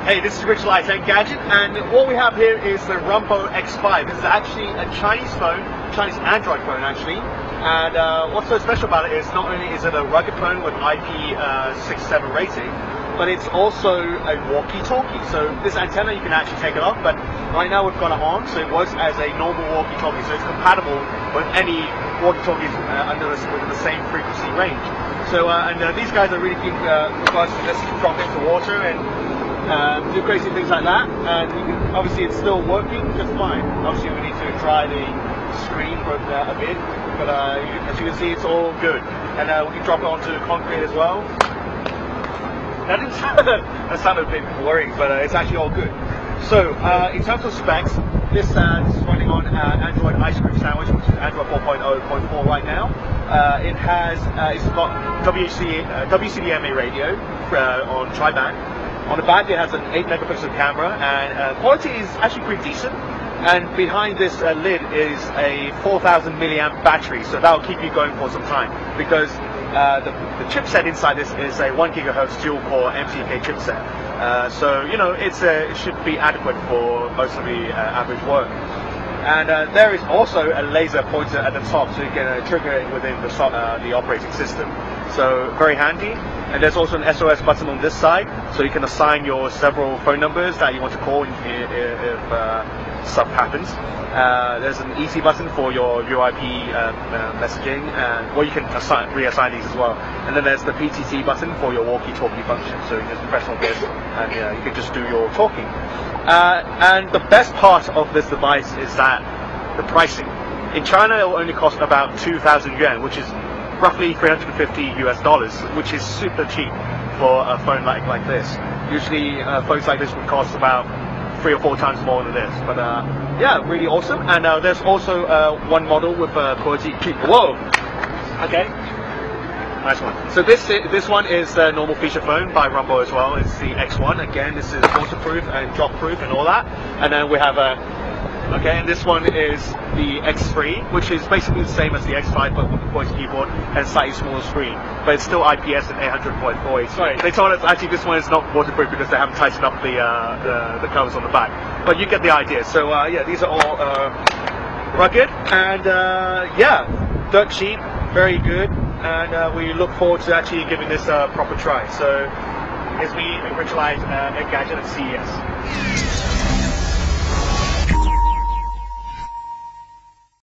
Hey, this is Rich Light Tech Gadget, and what we have here is the Runbo X5. This is actually a Chinese phone, Chinese Android phone actually. And what's so special about it is not only is it a rugged phone with IP67 rating, but it's also a walkie-talkie. So this antenna, you can actually take it off, but right now we've got it on, so it works as a normal walkie-talkie. So it's compatible with any walkie-talkies within the same frequency range. So these guys are really keen for us to just drop into water and do crazy things like that. And you can, obviously it's still working just fine. Obviously we need to dry the screen for a bit, but as you can see, it's all good. And we can drop it onto the concrete as well. That sounded a bit boring, but it's actually all good. So in terms of specs, this is running on Android Ice Cream Sandwich, which is Android 4.0.4 right now. It's got WCDMA radio on tri-band. On the back it has an 8 megapixel camera, and quality is actually pretty decent. And behind this lid is a 4,000 milliamp battery, so that will keep you going for some time, because the chipset inside this is a 1 gigahertz dual core MCK chipset. So you know it should be adequate for most of the average work. And there is also a laser pointer at the top, so you can trigger it within the operating system. So very handy. And there's also an SOS button on this side, so you can assign your several phone numbers that you want to call if stuff happens. There's an easy button for your UIP messaging, or you can reassign these as well. And then there's the PTT button for your walkie-talkie function, so you just press on this and you can just do your talking. And the best part of this device is that the pricing. In China it will only cost about 2,000 yuan, which is roughly $350 US, which is super cheap for a phone like this. Usually phones like this would cost about 3 or 4 times more than this, but yeah, really awesome. And there's also one model with quality. Whoa, okay, nice one. So this one is the normal feature phone by Runbo as well. It's the X1. Again, this is waterproof and drop proof and all that. And then we have okay, and this one is the X3, which is basically the same as the X5 but with the voice keyboard and slightly smaller screen, but it's still IPS and 800.4. Sorry, they told us actually this one is not waterproof because they haven't tightened up the covers on the back, but you get the idea. So yeah, these are all rugged and yeah, dirt cheap, very good, and we look forward to actually giving this a proper try. So here's me, Rich Light, Gadget at CES.